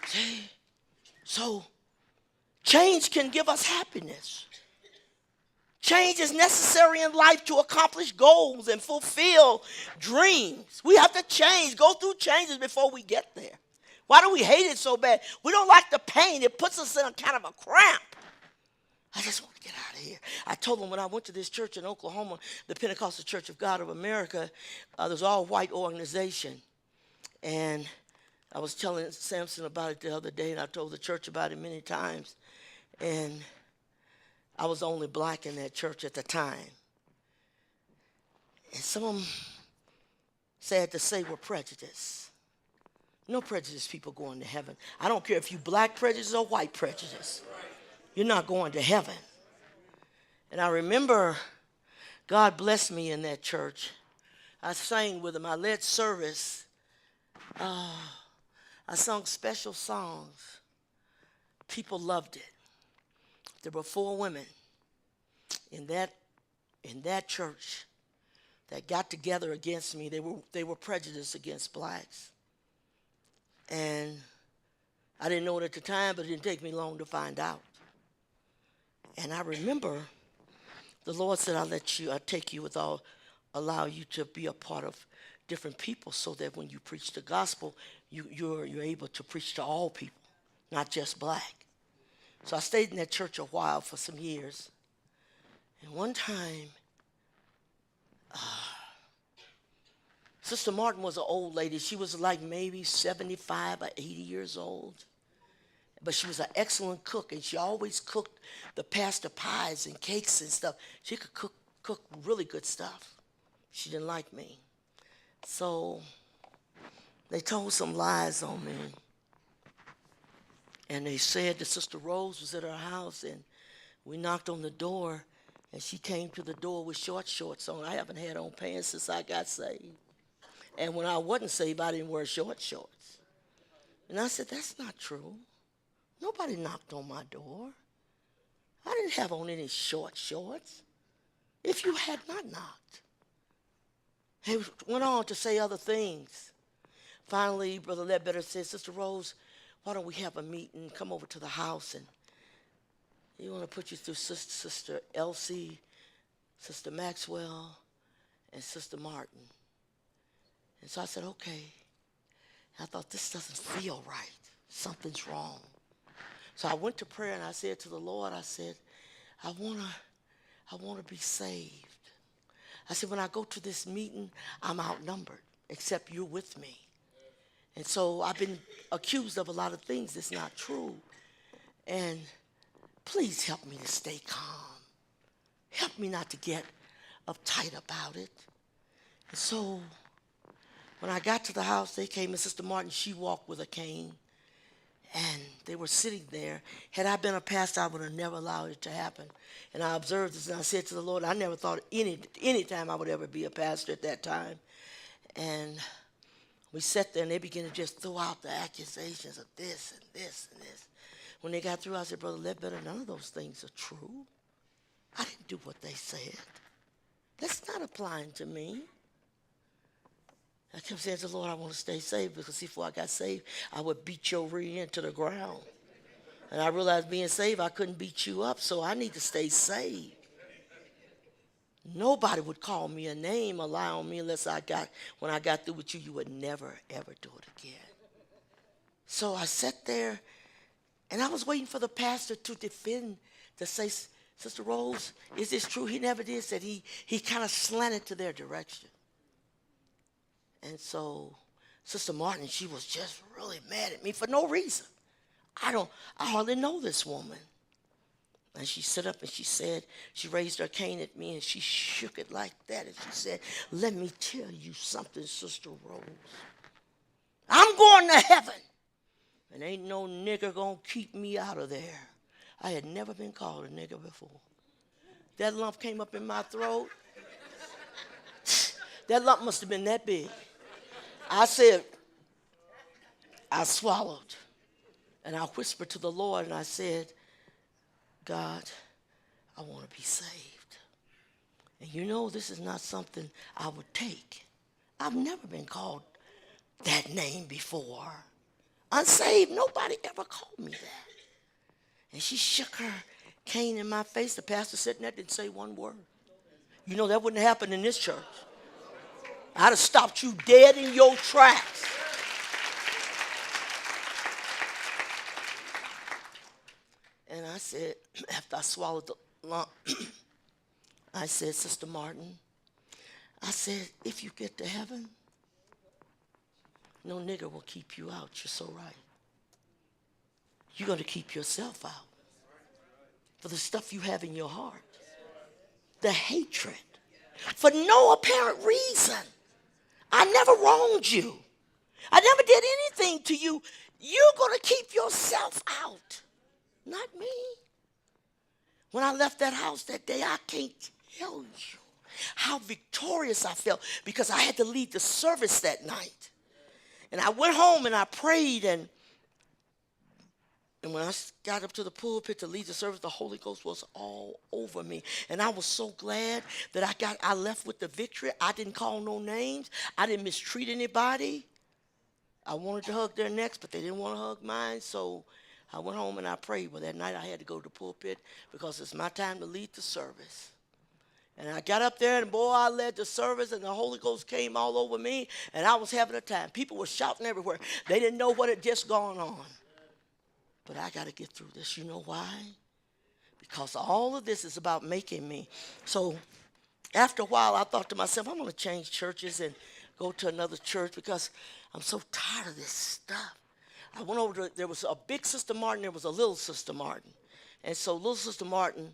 C: See? So, change can give us happiness. Change is necessary in life to accomplish goals and fulfill dreams. We have to change, go through changes before we get there. Why do we hate it so bad? We don't like the pain. It puts us in a kind of a cramp. I just want to get out of here. I told them when I went to this church in Oklahoma, the Pentecostal Church of God of America, there's an all-white organization. And I was telling Samson about it the other day, and I told the church about it many times. And I was only black in that church at the time. And some of them sad to say were prejudiced. No prejudice people going to heaven. I don't care if you black prejudice or white prejudice. You're not going to heaven. And I remember God blessed me in that church. I sang with them. I led service. I sung special songs. People loved it. There were 4 women in that church that got together against me. They were prejudiced against blacks. And I didn't know it at the time, but it didn't take me long to find out. And I remember the Lord said, I'll take you allow you to be a part of different people so that when you preach the gospel, you're able to preach to all people, not just black. So I stayed in that church a while for some years. And one time, Sister Martin was an old lady. She was like maybe 75 or 80 years old. But she was an excellent cook, and she always cooked the pastor pies and cakes and stuff. She could cook really good stuff. She didn't like me. So they told some lies on me. And they said that Sister Rose was at her house, and we knocked on the door, and she came to the door with short shorts on. I haven't had on pants since I got saved. And when I wasn't saved, I didn't wear short shorts. And I said, that's not true. Nobody knocked on my door. I didn't have on any short shorts. If you had not knocked. He went on to say other things. Finally, Brother Ledbetter said, Sister Rose, why don't we have a meeting? Come over to the house, and he want to put you through Sister Elsie, Sister Maxwell, and Sister Martin. And so I said, okay. And I thought, this doesn't feel right. Something's wrong. So I went to prayer, and I said to the Lord, I said, I want to be saved. I said, when I go to this meeting, I'm outnumbered, except you're with me. And so I've been accused of a lot of things that's not true. And please help me to stay calm. Help me not to get uptight about it. And so when I got to the house, they came, and Sister Martin, she walked with a cane. And they were sitting there. Had I been a pastor, I would have never allowed it to happen. And I observed this, and I said to the Lord, I never thought any time I would ever be a pastor at that time. And we sat there, and they began to just throw out the accusations of this and this and this. When they got through, I said, Brother Ledbetter, none of those things are true. I didn't do what they said. That's not applying to me. I kept saying to the Lord, I want to stay saved, because before I got saved, I would beat your rear end to the ground. And I realized being saved, I couldn't beat you up, so I need to stay saved. Nobody would call me a name or lie on me unless when I got through with you, you would never, ever do it again. So I sat there, And I was waiting for the pastor to defend, to say, Sister Rose, is this true? He never did. Said he kind of slanted to their direction. And so Sister Martin, she was just really mad at me for no reason. I hardly know this woman. And she stood up and she said, she raised her cane at me and she shook it like that. And she said, let me tell you something, Sister Rose. I'm going to heaven. And ain't no nigger going to keep me out of there. I had never been called a nigger before. That lump came up in my throat. That lump must have been that big. I said, I swallowed. And I whispered to the Lord and I said, God, I want to be saved. And you know, this is not something I would take. I've never been called that name before. Unsaved, nobody ever called me that. And she shook her cane in my face. The pastor sitting there didn't say one word. You know, that wouldn't happen in this church. I'd have stopped you dead in your tracks. And I said, after I swallowed the lump, I said, Sister Martin, I said, if you get to heaven, no nigger will keep you out. You're so right. You're going to keep yourself out for the stuff you have in your heart, the hatred, for no apparent reason. I never wronged you. I never did anything to you. You're going to keep yourself out, not me. When I left that house that day, I can't tell you how victorious I felt because I had to lead the service that night. And I went home and I prayed, and when I got up to the pulpit to lead the service, the Holy Ghost was all over me. And I was so glad that I left with the victory. I didn't call no names. I didn't mistreat anybody. I wanted to hug their necks, but they didn't want to hug mine. So I went home and I prayed. Well, that night I had to go to the pulpit because it's my time to lead the service. And I got up there, and boy, I led the service, and the Holy Ghost came all over me, and I was having a time. People were shouting everywhere. They didn't know what had just gone on. But I got to get through this. You know why? Because all of this is about making me. So after a while, I thought to myself, I'm going to change churches and go to another church because I'm so tired of this stuff. I went over to, there was a big Sister Martin, there was a little Sister Martin. And so little Sister Martin,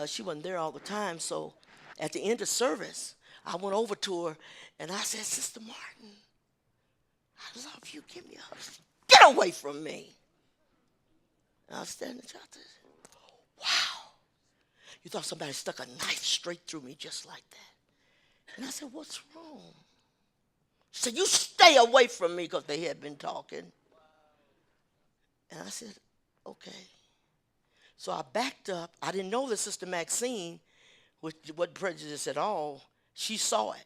C: she wasn't there all the time, so at the end of service, I went over to her, and I said, Sister Martin, I love you. Give me a hug. Get away from me. And I was standing there. Wow. You thought somebody stuck a knife straight through me just like that. And I said, what's wrong? She said, you stay away from me, because they had been talking. And I said, okay. So I backed up. I didn't know that Sister Maxine, which wasn't prejudice at all, she saw it.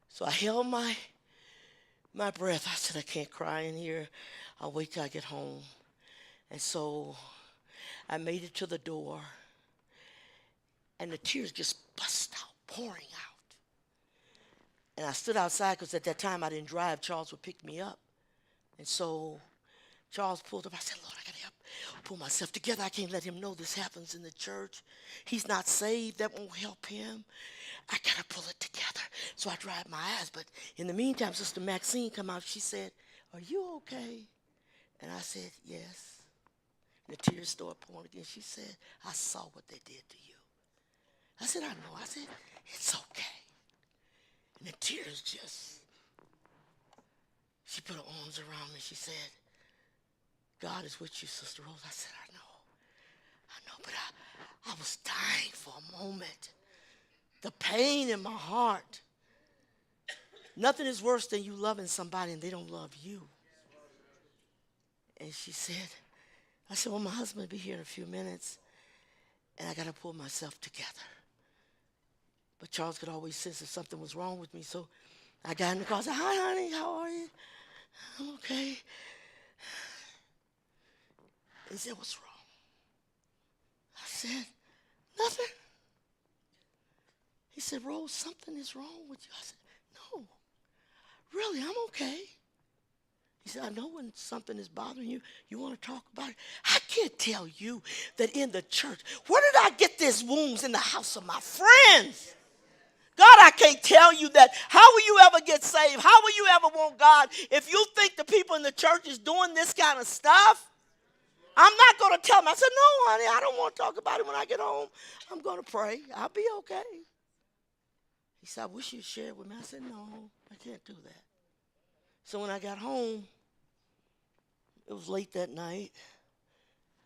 C: So I held my breath. I said, I can't cry in here. I'll wait till I get home. And so I made it to the door, and the tears just bust out, pouring out. And I stood outside because at that time I didn't drive. Charles would pick me up. And so Charles pulled up. I said, Lord, I got to help pull myself together. I can't let him know this happens in the church. He's not saved. That won't help him. I got to pull it together. So I dried my eyes. But in the meantime, Sister Maxine come out. She said, are you okay? And I said, yes. And the tears started pouring again. She said, I saw what they did to you. I said, I know. I said, it's okay. And the tears just, she put her arms around me. She said, God is with you, Sister Rose. I said, I know, but I was dying for a moment. The pain in my heart. Nothing is worse than you loving somebody and they don't love you. And she said, I said, well, my husband will be here in a few minutes, and I got to pull myself together. But Charles could always sense if something was wrong with me, so I got in the car. I said, hi, honey, how are you? I'm okay. He said, what's wrong? I said, nothing. He said, Rose, something is wrong with you. I said, no, really, I'm okay. He said, I know when something is bothering you, you want to talk about it. I can't tell you that in the church, where did I get these wounds in the house of my friends? God, I can't tell you that. How will you ever get saved? How will you ever want God if you think the people in the church is doing this kind of stuff? I'm not going to tell them. I said, no, honey, I don't want to talk about it when I get home. I'm going to pray. I'll be okay. He said, I wish you'd share it with me. I said, no, I can't do that. So when I got home, it was late that night.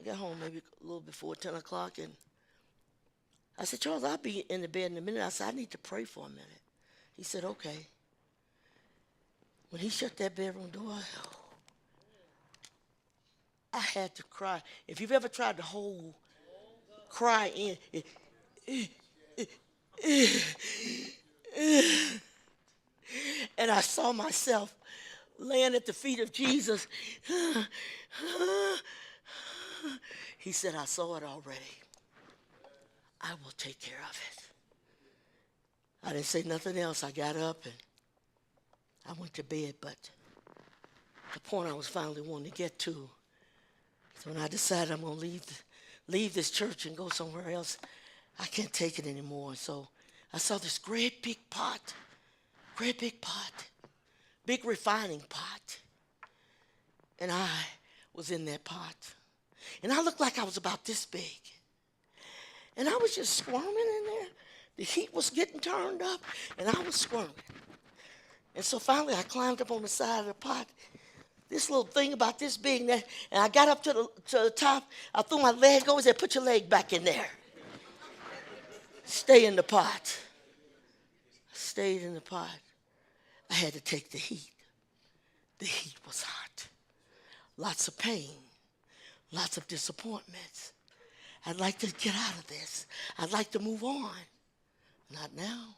C: I got home maybe a little before 10 o'clock, and I said, Charles, I'll be in the bed in a minute. I said, I need to pray for a minute. He said, okay. When he shut that bedroom door, I had to cry. If you've ever tried to cry in, and I saw myself laying at the feet of Jesus. He said, I saw it already. I will take care of it. I didn't say nothing else. I got up and I went to bed, but the point I was finally wanting to get to, so when I decided I'm going to leave this church and go somewhere else, I can't take it anymore. So I saw this great big pot, big refining pot. And I was in that pot. And I looked like I was about this big. And I was just squirming in there. The heat was getting turned up, and I was squirming. And so finally I climbed up on the side of the pot, this little thing about this big, and I got up to the top. I threw my leg over and said, put your leg back in there. Stay in the pot. I stayed in the pot. I had to take the heat. The heat was hot. Lots of pain. Lots of disappointments. I'd like to get out of this. I'd like to move on. Not now.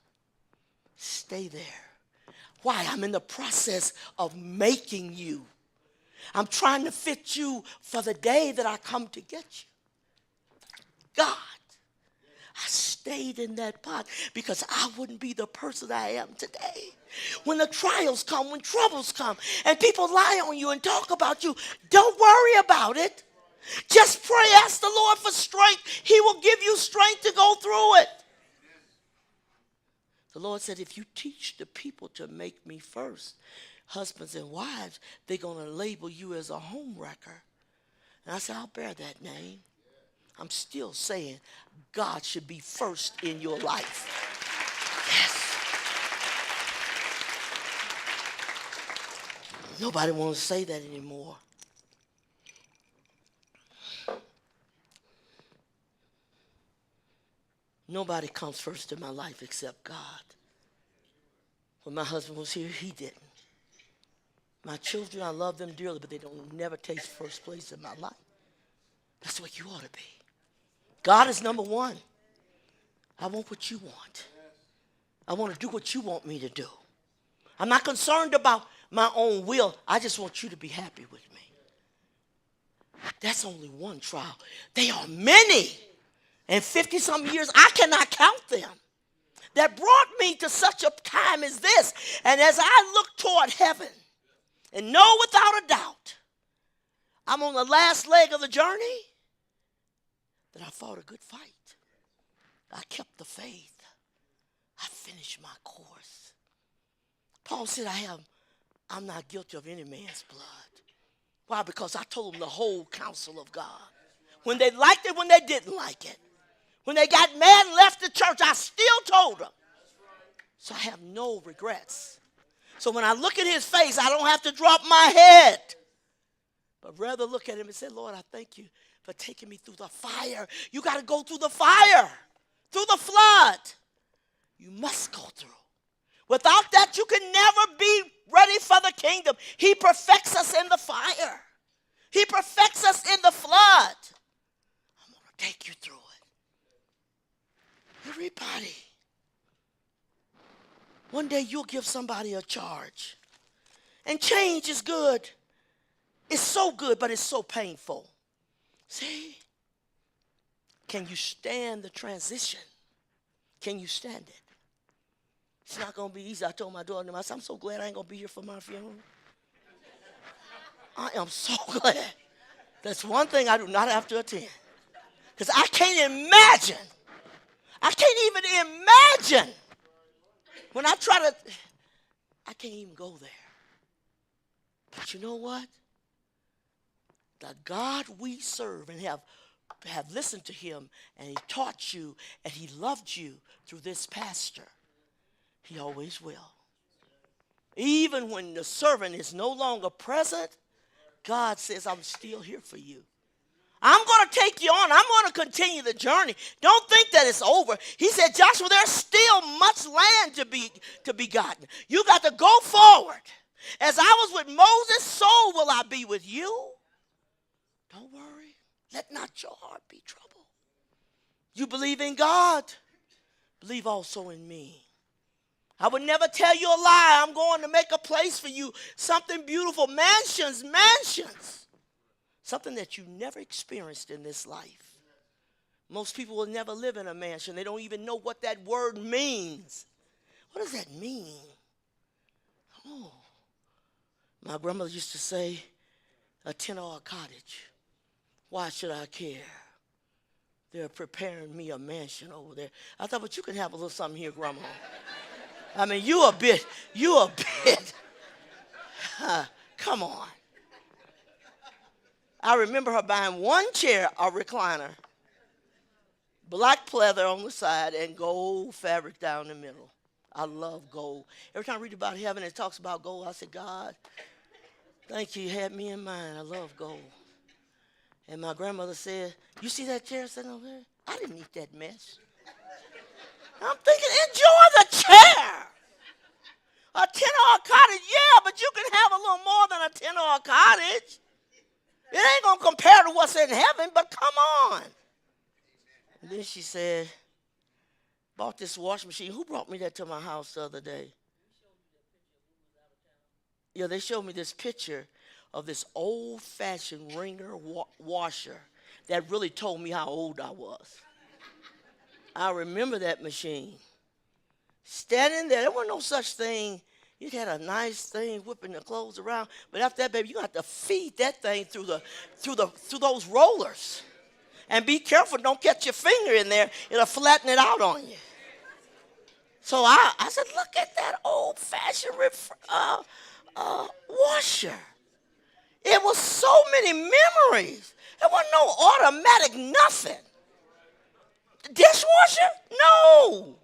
C: Stay there. Why? I'm in the process of making you. I'm trying to fit you for the day that I come to get you. God, I stayed in that pot because I wouldn't be the person I am today. When the trials come, when troubles come, and people lie on you and talk about you, don't worry about it. Just pray, ask the Lord for strength. He will give you strength to go through it. The Lord said, if you teach the people to make me first, husbands and wives, they're going to label you as a home wrecker. And I said, I'll bear that name. I'm still saying God should be first in your life. Yes. Nobody wants to say that anymore. Nobody comes first in my life except God. When my husband was here, he didn't. My children, I love them dearly, but they don't never take first place in my life. That's what you ought to be. God is number one. I want what you want. I want to do what you want me to do. I'm not concerned about my own will. I just want you to be happy with me. That's only one trial. They are many. And 50-some years, I cannot count them. That brought me to such a time as this. And as I look toward heaven and know without a doubt I'm on the last leg of the journey, that I fought a good fight. I kept the faith. I finished my course. Paul said, I'm not guilty of any man's blood. Why? Because I told them the whole counsel of God. When they liked it, when they didn't like it. When they got mad and left the church, I still told them. So I have no regrets. So when I look at his face, I don't have to drop my head, but rather look at him and say, Lord, I thank you for taking me through the fire. You got to go through the fire, through the flood. You must go through. Without that, you can never be ready for the kingdom. He perfects us in the fire. He perfects us in the flood. I'm going to take you through it. Everybody. One day you'll give somebody a charge. And change is good. It's so good, but it's so painful. See? Can you stand the transition? Can you stand it? It's not going to be easy. I told my daughter, I said, I'm so glad I ain't going to be here for my funeral. I am so glad. That's one thing I do not have to attend. Because I can't imagine. I can't even imagine. When I try to, I can't even go there. But you know what? The God we serve and have listened to him, and he taught you, and he loved you through this pastor, he always will. Even when the servant is no longer present, God says, I'm still here for you. I'm going to take you on. I'm going to continue the journey. Don't think that it's over. He said, Joshua, there's still much land to be gotten. You got to go forward. As I was with Moses, so will I be with you. Don't worry. Let not your heart be troubled. You believe in God. Believe also in me. I would never tell you a lie. I'm going to make a place for you. Something beautiful. Mansions. Something that you never experienced in this life. Most people will never live in a mansion. They don't even know what that word means. What does that mean? Oh. My grandmother used to say, a tent or a cottage. Why should I care? They're preparing me a mansion over there. I thought, but you can have a little something here, Grandma. I mean, you a bit. Come on. I remember her buying one chair, a recliner, black pleather on the side, and gold fabric down the middle. I love gold. Every time I read about heaven, it talks about gold. I said, God, thank you had me in mind. I love gold. And my grandmother said, you see that chair sitting over there? I didn't eat that mess. I'm thinking, enjoy the chair. A tent or a cottage, yeah, but you can have a little more than a tent or a cottage. It ain't going to compare to what's in heaven, but come on. And then she said, bought this washing machine. Who brought me that to my house the other day? Yeah, they showed me this picture of this old-fashioned wringer washer that really told me how old I was. I remember that machine. Standing there wasn't no such thing. You had a nice thing whipping the clothes around, but after that, baby, you have to feed that thing through those rollers, and be careful, don't catch your finger in there; it'll flatten it out on you. So I said, look at that old-fashioned washer. It was so many memories. There wasn't no automatic nothing. Dishwasher? No.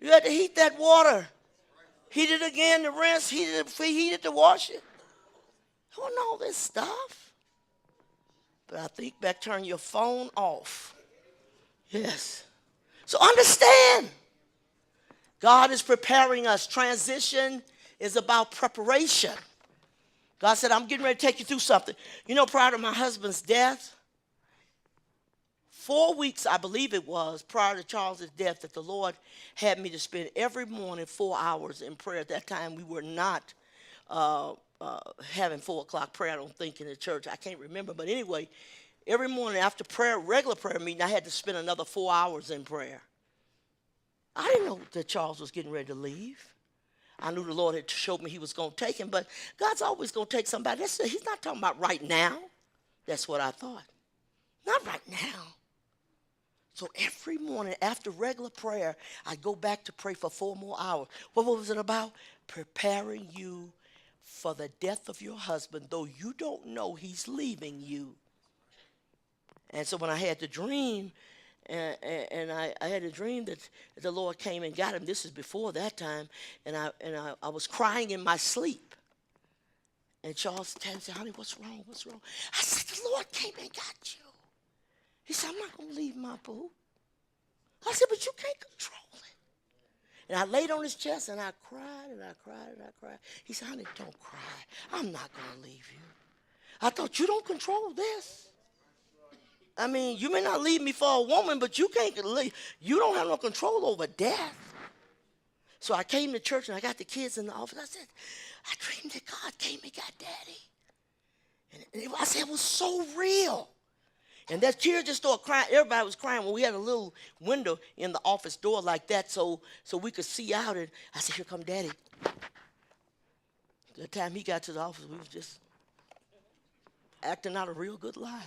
C: You had to heat that water. Heat it again to rinse, heat it to wash it. I don't know all this stuff. But I think back, turn your phone off. Yes. So understand, God is preparing us. Transition is about preparation. God said, I'm getting ready to take you through something. You know, prior to my husband's death, 4 weeks, I believe it was, prior to Charles's death, that the Lord had me to spend every morning 4 hours in prayer. At that time, we were not having 4 o'clock prayer, I don't think, in the church. I can't remember. But anyway, every morning after prayer, regular prayer meeting, I had to spend another 4 hours in prayer. I didn't know that Charles was getting ready to leave. I knew the Lord had showed me he was going to take him, but God's always going to take somebody. He's not talking about right now. That's what I thought. Not right now. So every morning after regular prayer, I go back to pray for 4 more hours. What was it about? Preparing you for the death of your husband, though you don't know he's leaving you. And so when I had the dream, and I had a dream that the Lord came and got him. This is before that time, and I was crying in my sleep. And Charles said, honey, what's wrong? What's wrong? I said, the Lord came and got you. He said, I'm not going to leave my boo. I said, but you can't control it. And I laid on his chest, and I cried, and I cried, and I cried. He said, honey, don't cry. I'm not going to leave you. I thought, you don't control this. I mean, you may not leave me for a woman, but you can't leave. You don't have no control over death. So I came to church, and I got the kids in the office. I said, I dreamed that God came and got Daddy. And I said, it was so real. And that tear just started crying. Everybody was crying when we had a little window in the office door like that so we could see out. And I said, here come Daddy. The time he got to the office, we was just acting out a real good lie.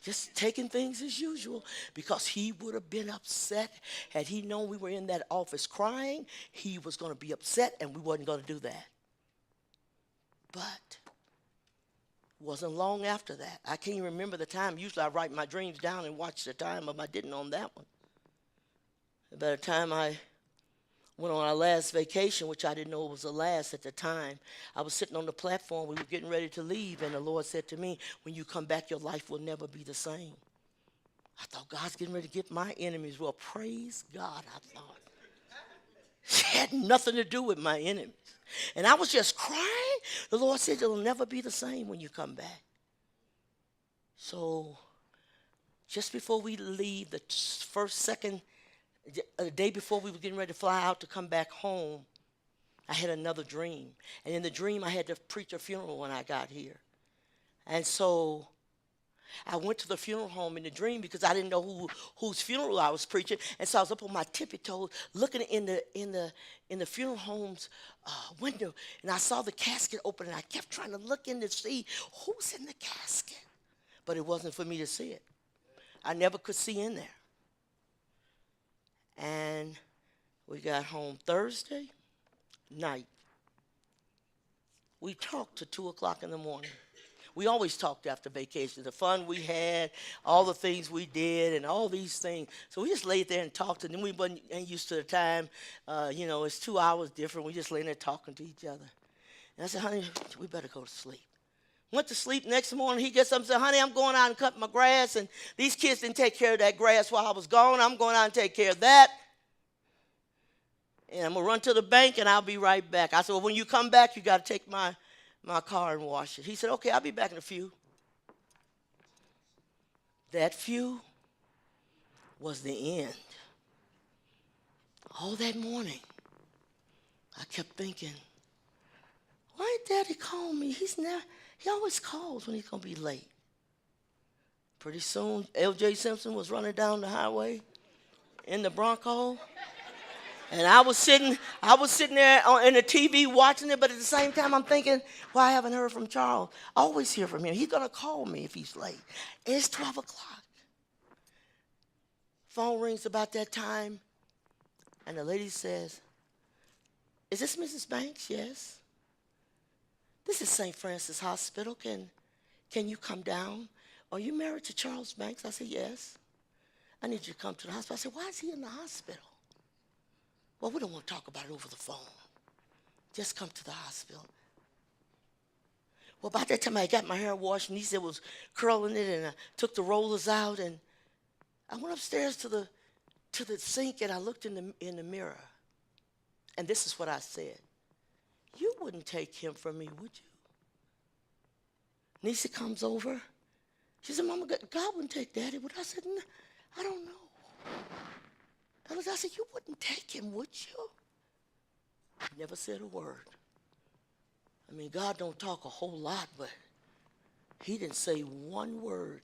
C: Just taking things as usual, because he would have been upset had he known we were in that office crying. He was going to be upset, and we wasn't going to do that. But wasn't long after that. I can't even remember the time. Usually I write my dreams down and watch the time, but I didn't on that one. By the time I went on our last vacation, which I didn't know was the last at the time, I was sitting on the platform. We were getting ready to leave, and the Lord said to me, when you come back, your life will never be the same. I thought, God's getting ready to get my enemies. Well, praise God, I thought. It had nothing to do with my enemies. And I was just crying. The Lord said, it'll never be the same when you come back. So just before we leave, the day before we were getting ready to fly out to come back home, I had another dream. And in the dream, I had to preach a funeral when I got here. And so I went to the funeral home in the dream because I didn't know whose funeral I was preaching. And so I was up on my tippy toes looking in the funeral home's window. And I saw the casket open, and I kept trying to look in to see who's in the casket. But it wasn't for me to see it. I never could see in there. And we got home Thursday night. We talked to 2 o'clock in the morning. We always talked after vacation, the fun we had, all the things we did, and all these things. So we just laid there and talked, and then we ain't used to the time. It's 2 hours different. We just laying there talking to each other. And I said, honey, we better go to sleep. Went to sleep. Next morning, he gets up and said, honey, I'm going out and cut my grass, and these kids didn't take care of that grass while I was gone. I'm going out and take care of that. And I'm going to run to the bank, and I'll be right back. I said, well, when you come back, you got to take my car and wash it. He said, okay, I'll be back in a few. That few was the end. All that morning, I kept thinking, why did Daddy call me? He always calls when he's going to be late. Pretty soon, L.J. Simpson was running down the highway in the Bronco. And I was sitting there in the TV watching it, but at the same time I'm thinking, well, I haven't heard from Charles. I always hear from him. He's going to call me if he's late. It's 12 o'clock. Phone rings about that time, and the lady says, is this Mrs. Banks? Yes. This is St. Francis Hospital. Can you come down? Are you married to Charles Banks? I said, yes. I need you to come to the hospital. I said, why is he in the hospital? Well, we don't want to talk about it over the phone. Just come to the hospital. Well, by that time I got my hair washed, and he said it was curling it, and I took the rollers out, and I went upstairs to the sink, and I looked in the mirror. And this is what I said. You wouldn't take him from me, would you? Nisa comes over. She said, Mama, God wouldn't take Daddy. But I said, no, I don't know. I said, you wouldn't take him, would you? Never said a word. I mean, God don't talk a whole lot, but he didn't say one word.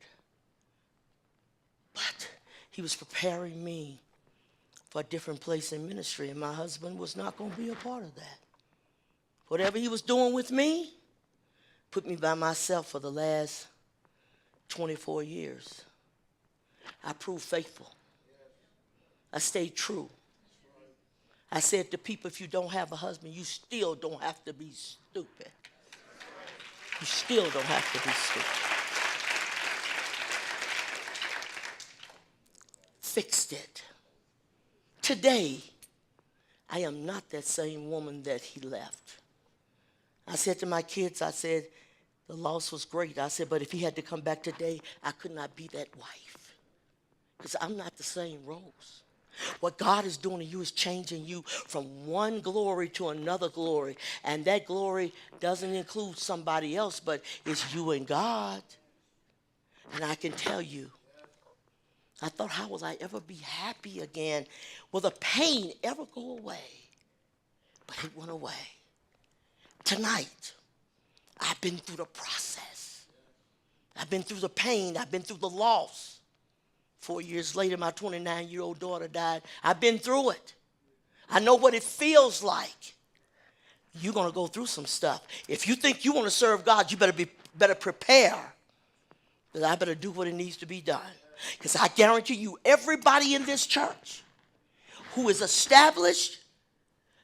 C: But he was preparing me for a different place in ministry, and my husband was not going to be a part of that. Whatever he was doing with me, put me by myself for the last 24 years. I proved faithful. I stayed true. I said to people, if you don't have a husband, you still don't have to be stupid. You still don't have to be stupid. Fixed it. Today, I am not that same woman that he left. I said to my kids, I said, the loss was great. I said, but if he had to come back today, I could not be that wife. Because I'm not the same Rose. What God is doing to you is changing you from one glory to another glory. And that glory doesn't include somebody else, but it's you and God. And I can tell you, I thought, how will I ever be happy again? Will the pain ever go away? But it went away. Tonight, I've been through the process. I've been through the pain. I've been through the loss. 4 years later, my 29-year-old daughter died. I've been through it. I know what it feels like you're going to go through some stuff. If you think you want to serve God, you better prepare. That I better do what it needs to be done. Because I guarantee you, everybody in this church who is established,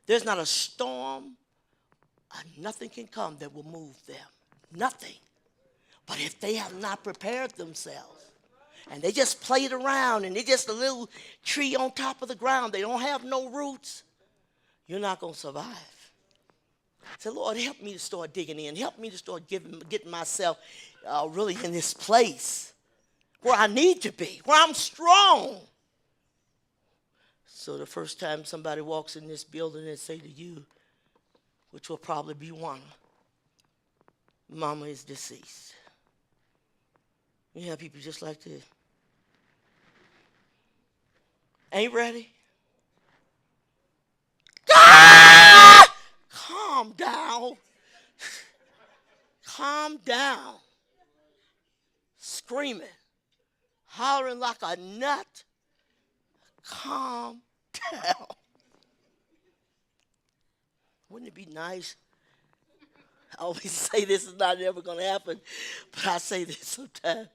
C: there's not a storm, nothing can come that will move them. Nothing. But if they have not prepared themselves, and they just played around, and they're just a little tree on top of the ground, they don't have no roots, you're not going to survive. Say, Lord, help me to start digging in. Help me to start getting myself really in this place where I need to be, where I'm strong. So the first time somebody walks in this building and say to you, which will probably be one, Mama is deceased. You have people just like this. Ain't ready? Ah! Calm down. Calm down. Screaming. Hollering like a nut. Calm down. Wouldn't it be nice? I always say this is not ever going to happen, but I say this sometimes.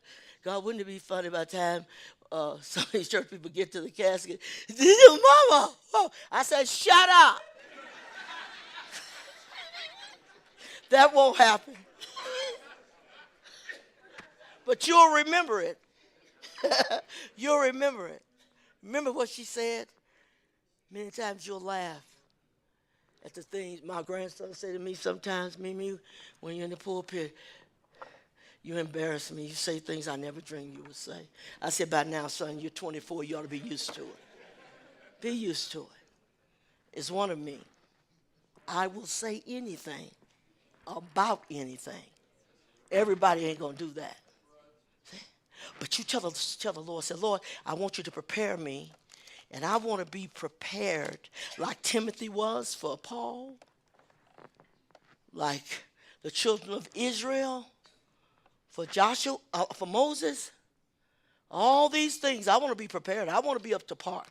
C: God, wouldn't it be funny by the time some of these church people get to the casket? Mama! Oh. I said, shut up. That won't happen. But you'll remember it. You'll remember it. Remember what she said? Many times you'll laugh at the things my grandson said to me sometimes, Mimi, when you're in the pulpit, you embarrass me. You say things I never dreamed you would say. I said, by now, son, you're 24. You ought to be used to it. Be used to it. It's one of me. I will say anything about anything. Everybody ain't going to do that. See? But you tell the Lord, say, Lord, I want you to prepare me. And I want to be prepared like Timothy was for Paul, like the children of Israel, for Joshua, for Moses. All these things, I want to be prepared. I want to be up to par.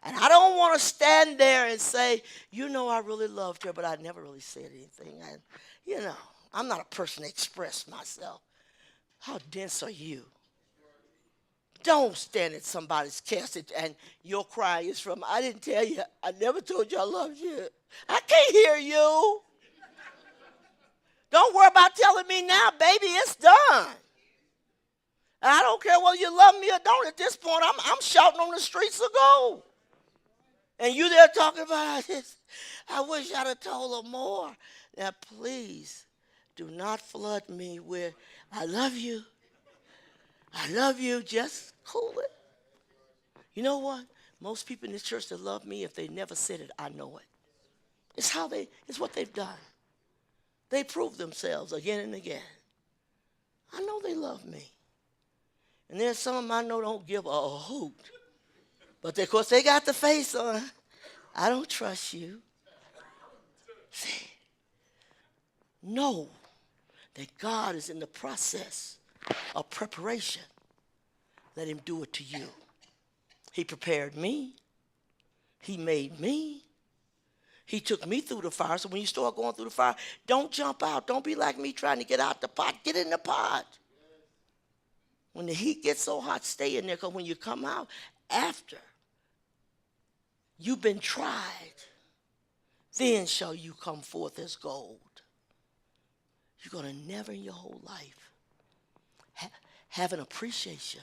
C: And I don't want to stand there and say, you know, I really loved her, but I never really said anything. I'm not a person to express myself. How dense are you? Don't stand at somebody's casket and your cry is from, I didn't tell you, I never told you I loved you. I can't hear you. Don't worry about telling me now, baby, it's done. And I don't care whether you love me or don't. At this point, I'm shouting on the streets of gold. And you there talking about this. I wish I'd have told her more. Now, please, do not flood me with, I love you. I love you, just cool it. You know what? Most people in this church that love me, if they never said it, I know it. It's what they've done. They prove themselves again and again. I know they love me. And there's some of them I know don't give a hoot. But of course they got the face on. I don't trust you. See, know that God is in the process of preparation. Let him do it to you. He prepared me. He made me. He took me through the fire. So when you start going through the fire, don't jump out. Don't be like me trying to get out the pot. Get in the pot. When the heat gets so hot, stay in there. Because when you come out, after you've been tried, then shall you come forth as gold. You're going to never in your whole life have an appreciation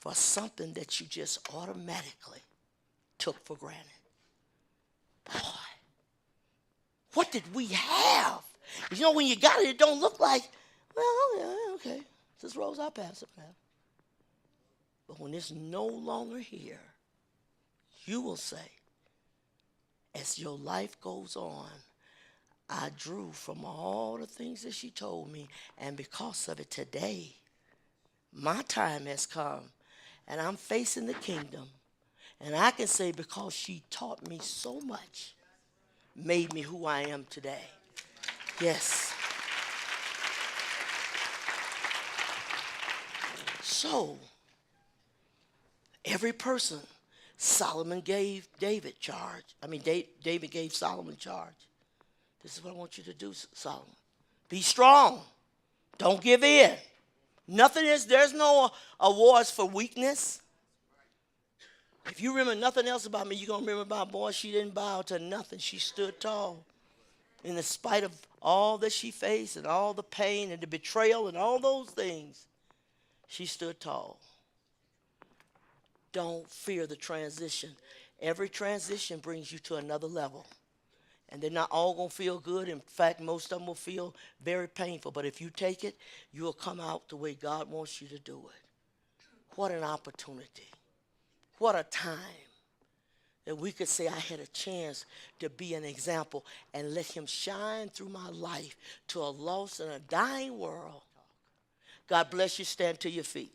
C: for something that you just automatically took for granted. Boy, what did we have? You know, when you got it, it don't look like, well, okay, this rose, I'll pass it now. But when it's no longer here, you will say, as your life goes on, I drew from all the things that she told me, and because of it today, my time has come, and I'm facing the kingdom, and I can say because she taught me so much, made me who I am today. Yes. So, every person Solomon gave David charge. David gave Solomon charge. This is what I want you to do, Solomon. Be strong. Don't give in. There's no awards for weakness. If you remember nothing else about me, you're going to remember about, boy, she didn't bow to nothing. She stood tall. In spite of all that she faced and all the pain and the betrayal and all those things, she stood tall. Don't fear the transition. Every transition brings you to another level. And they're not all going to feel good. In fact, most of them will feel very painful. But if you take it, you will come out the way God wants you to do it. What an opportunity. What a time that we could say I had a chance to be an example and let him shine through my life to a lost and a dying world. God bless you. Stand to your feet.